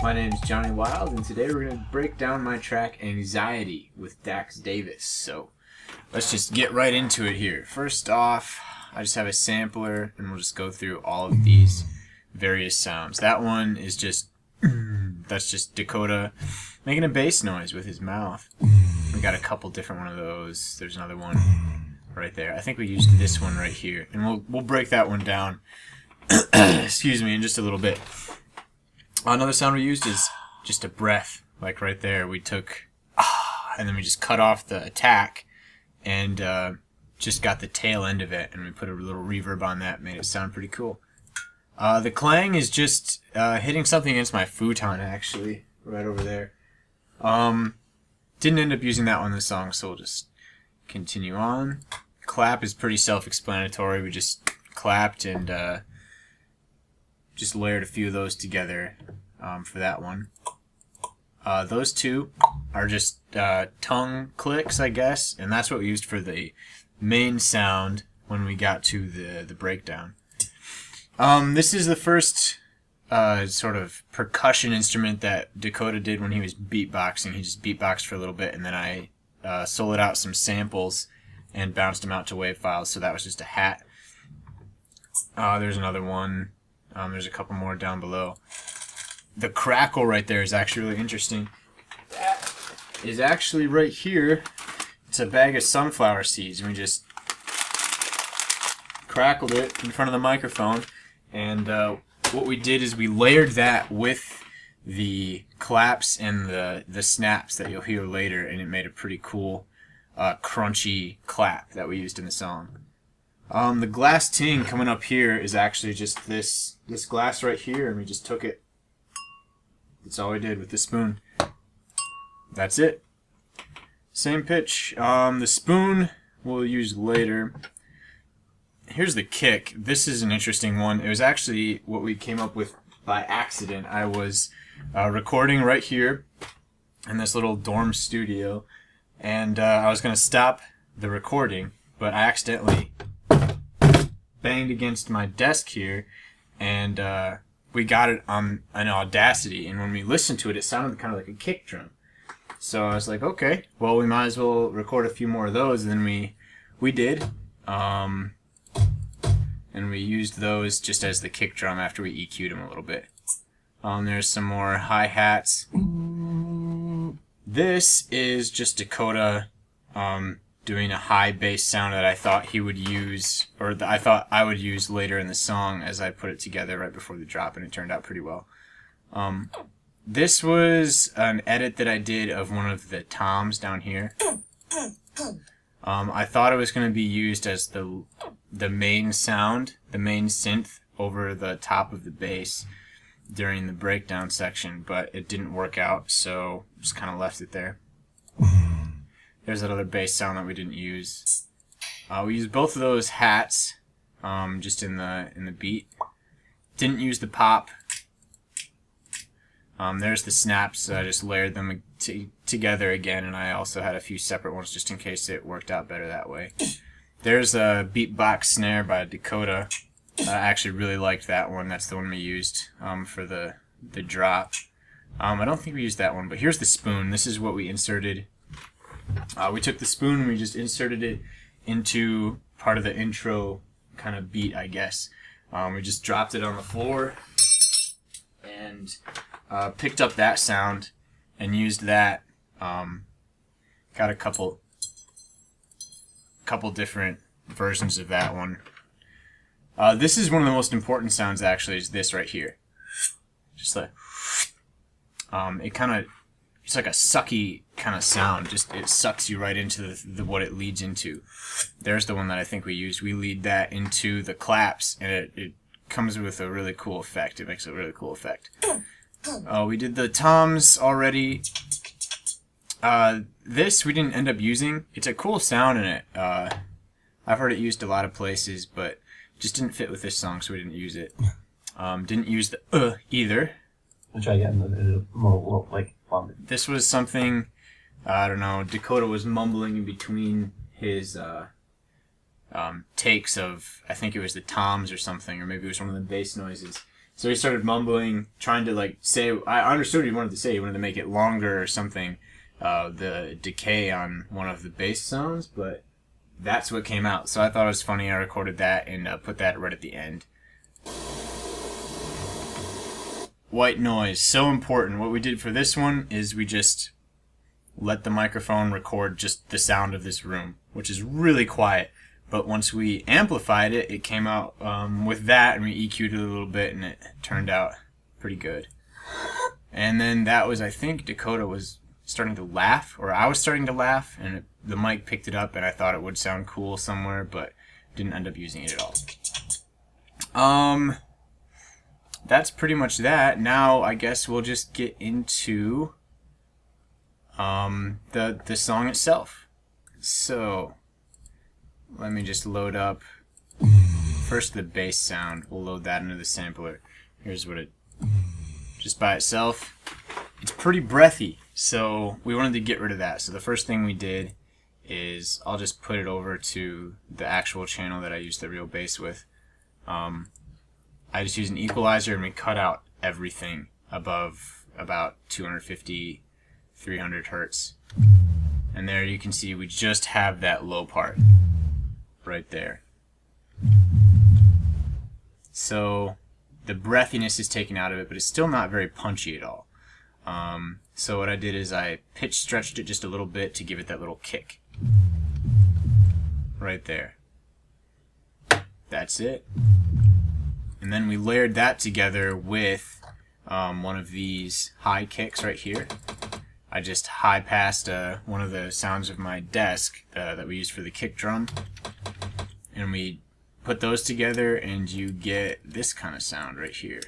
My name is Johnny Wild, and today we're going to break down my track Anxiety with Dax Davis. So let's just get right into it here. First off, I just have a sampler, and we'll just go through all of these various sounds. That one is just, that's just Dakota making a bass noise with his mouth. We got a couple different one of those. There's another one right there. I think we used this one right here, and we'll break that one down. Excuse me, in just a little bit. Another sound we used is just a breath, like right there. We took, and then we just cut off the attack, and just got the tail end of it, and we put a little reverb on that, made it sound pretty cool. The clang is just hitting something against my futon, actually, right over there. Didn't end up using that one in the song, so we'll just continue on. Clap is pretty self-explanatory. We just clapped and just layered a few of those together for that one. Those two are just tongue clicks, I guess, and that's what we used for the main sound when we got to the breakdown. This is the first sort of percussion instrument that Dakota did when he was beatboxing. He just beatboxed for a little bit, and then I soloed out some samples and bounced them out to wave files, so that was just a hat. There's another one. There's a couple more down below. The crackle right there is actually really interesting. That is actually right here. It's a bag of sunflower seeds, and we just crackled it in front of the microphone. And what we did is we layered that with the claps and the snaps that you'll hear later, and it made a pretty cool crunchy clap that we used in the song. The glass ting coming up here is actually just this glass right here, and we just took it. That's all we did with the spoon. That's it. Same pitch. The spoon we'll use later. Here's the kick. This is an interesting one. It was actually what we came up with by accident. I was recording right here in this little dorm studio, and I was going to stop the recording, but I accidentally banged against my desk here, and we got it on an Audacity, and when we listened to it, it sounded kind of like a kick drum. So I was like, okay, well, we might as well record a few more of those, and then we did, and we used those just as the kick drum after we EQ'd them a little bit. There's some more hi-hats. This is just Dakota doing a high bass sound that I thought he would use, or that I thought I would use later in the song as I put it together right before the drop, and it turned out pretty well. This was an edit that I did of one of the toms down here. I thought it was going to be used as the main sound, the main synth over the top of the bass during the breakdown section, but it didn't work out, so just kind of left it there. There's that other bass sound that we didn't use. We used both of those hats just in the beat. Didn't use the pop. There's the snaps. I just layered them together again, and I also had a few separate ones just in case it worked out better that way. There's a beatbox snare by Dakota. I actually really liked that one. That's the one we used for the drop. I don't think we used that one, but here's the spoon. This is what we inserted. We took the spoon and we just inserted it into part of the intro kind of beat, I guess. We just dropped it on the floor and picked up that sound and used that. Got a couple different versions of that one. This is one of the most important sounds, actually, is this right here. Just like it's like a sucky kind of sound. Just it sucks you right into what it leads into. There's the one that I think we used. We lead that into the claps, and it comes with a really cool effect. It makes a really cool effect. We did the toms already. This we didn't end up using. It's a cool sound in it. I've heard it used a lot of places, but just didn't fit with this song, so we didn't use it. Didn't use the either. I'll try getting the more like. This was something, I don't know, Dakota was mumbling in between his takes of, I think it was the toms or something, or maybe it was one of the bass noises. So he started mumbling, trying to like say. I understood what he wanted to say. He wanted to make it longer or something. The decay on one of the bass sounds, but that's what came out. So I thought it was funny. I recorded that and put that right at the end. White noise, so important. What we did for this one is we just let the microphone record just the sound of this room, which is really quiet. But once we amplified it, it came out with that, and we EQ'd it a little bit, and it turned out pretty good. And then that was, I think, Dakota was starting to laugh, or I was starting to laugh, and the mic picked it up, and I thought it would sound cool somewhere, but didn't end up using it at all. That's pretty much that. Now, I guess we'll just get into the song itself. So let me just load up first the bass sound. We'll load that into the sampler. Here's what it just by itself. It's pretty breathy, so we wanted to get rid of that. So the first thing we did is I'll just put it over to the actual channel that I use the real bass with. I just use an equalizer and we cut out everything above about 250, 300 hertz. And there you can see we just have that low part right there. So the breathiness is taken out of it, but it's still not very punchy at all. So what I did is I pitch stretched it just a little bit to give it that little kick. Right there. That's it. And then we layered that together with one of these high kicks right here. I just high passed one of the sounds of my desk that we use for the kick drum. And we put those together and you get this kind of sound right here.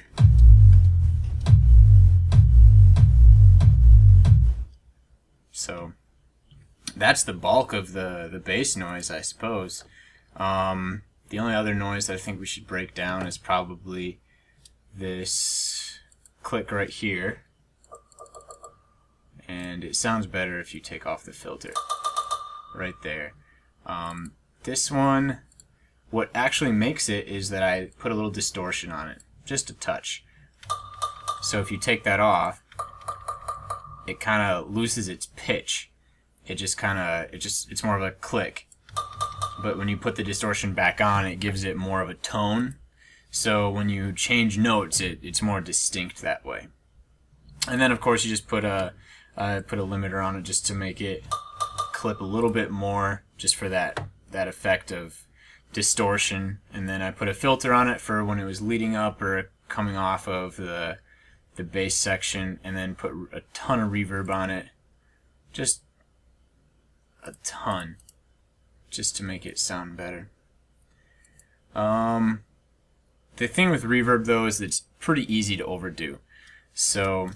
So that's the bulk of the bass noise, I suppose. The only other noise that I think we should break down is probably this click right here. And it sounds better if you take off the filter. Right there. This one, what actually makes it is that I put a little distortion on it. Just a touch. So if you take that off, it kind of loses its pitch. It's more of a click. But when you put the distortion back on, it gives it more of a tone. So when you change notes, it's more distinct that way. And then of course you just put a limiter on it just to make it clip a little bit more, just for that effect of distortion. And then I put a filter on it for when it was leading up or coming off of the bass section, and then put a ton of reverb on it. Just a ton. Just to make it sound better. The thing with reverb though is it's pretty easy to overdo. So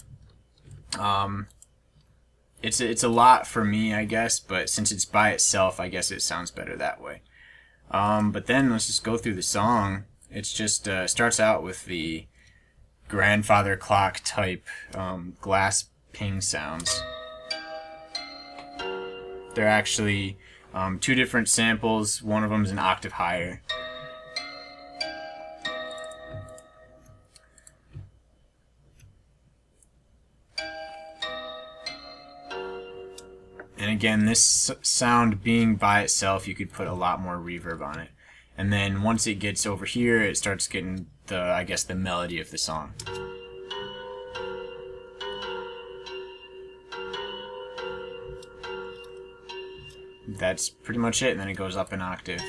it's a lot for me, I guess, but since it's by itself, I guess it sounds better that way. But then let's just go through the song. It's just starts out with the grandfather clock type glass ping sounds. They're actually two different samples. One of them is an octave higher. And again, this sound being by itself, you could put a lot more reverb on it. And then once it gets over here, it starts getting I guess the melody of the song. That's pretty much it, and then it goes up an octave.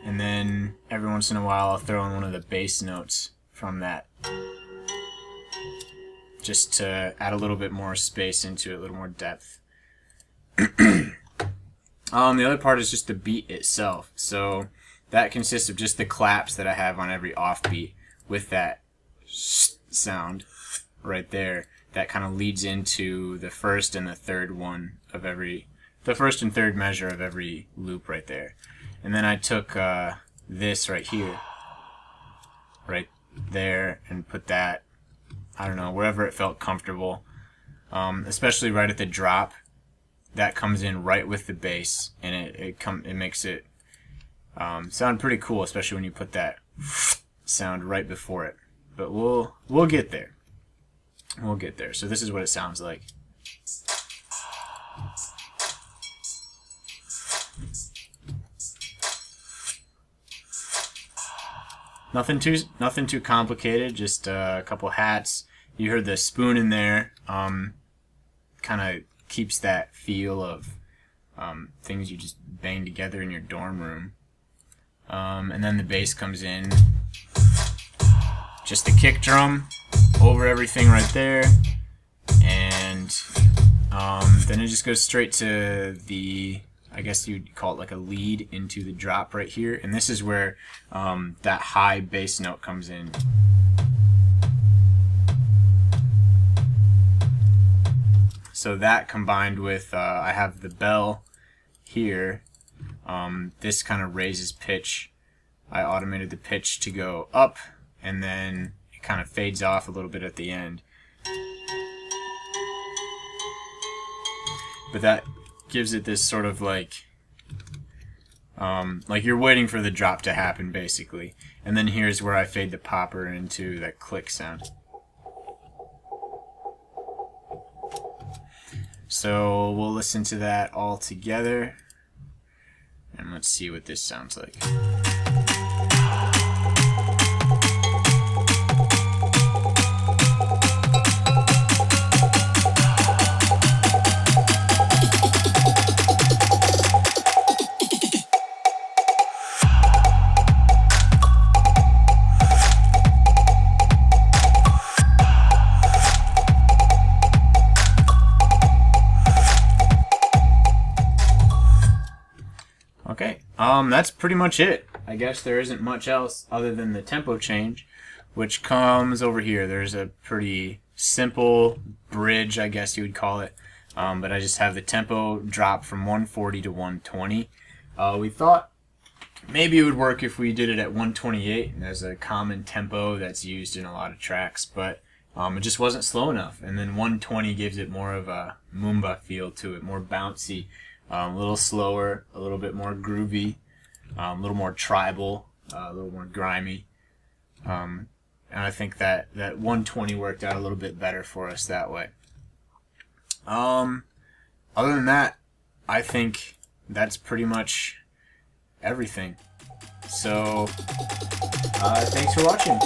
And then every once in a while I'll throw in one of the bass notes from that, just to add a little bit more space into it, a little more depth. The other part is just the beat itself. So that consists of just the claps that I have on every offbeat with that sound right there. That kind of leads into the first and the third one of the first and third measure of every loop right there. And then I took this right here, right there, and put that, I don't know, wherever it felt comfortable. Especially right at the drop. That comes in right with the bass, and it makes it sound pretty cool, especially when you put that sound right before it, but we'll get there. We'll get there. So this is what it sounds like. Nothing too complicated. Just a couple hats. You heard the spoon in there. Kind of keeps that feel of things you just bang together in your dorm room. And then the bass comes in. Just the kick drum over everything right there, and then it just goes straight to the, I guess you'd call it like a lead into the drop right here, and this is where that high bass note comes in. So that combined with I have the bell here, this kind of raises pitch. I automated the pitch to go up, and then it kind of fades off a little bit at the end. But that gives it this sort of like you're waiting for the drop to happen, basically. And then here's where I fade the popper into that click sound. So we'll listen to that all together, and let's see what this sounds like. Okay, that's pretty much it. I guess there isn't much else other than the tempo change, which comes over here. There's a pretty simple bridge, I guess you would call it, but I just have the tempo drop from 140 to 120. We thought maybe it would work if we did it at 128 as a common tempo that's used in a lot of tracks, but it just wasn't slow enough. And then 120 gives it more of a Moomba feel to it, more bouncy. A little slower, a little bit more groovy, a little more tribal, a little more grimy. And I think that 120 worked out a little bit better for us that way. Other than that, I think that's pretty much everything. So, thanks for watching.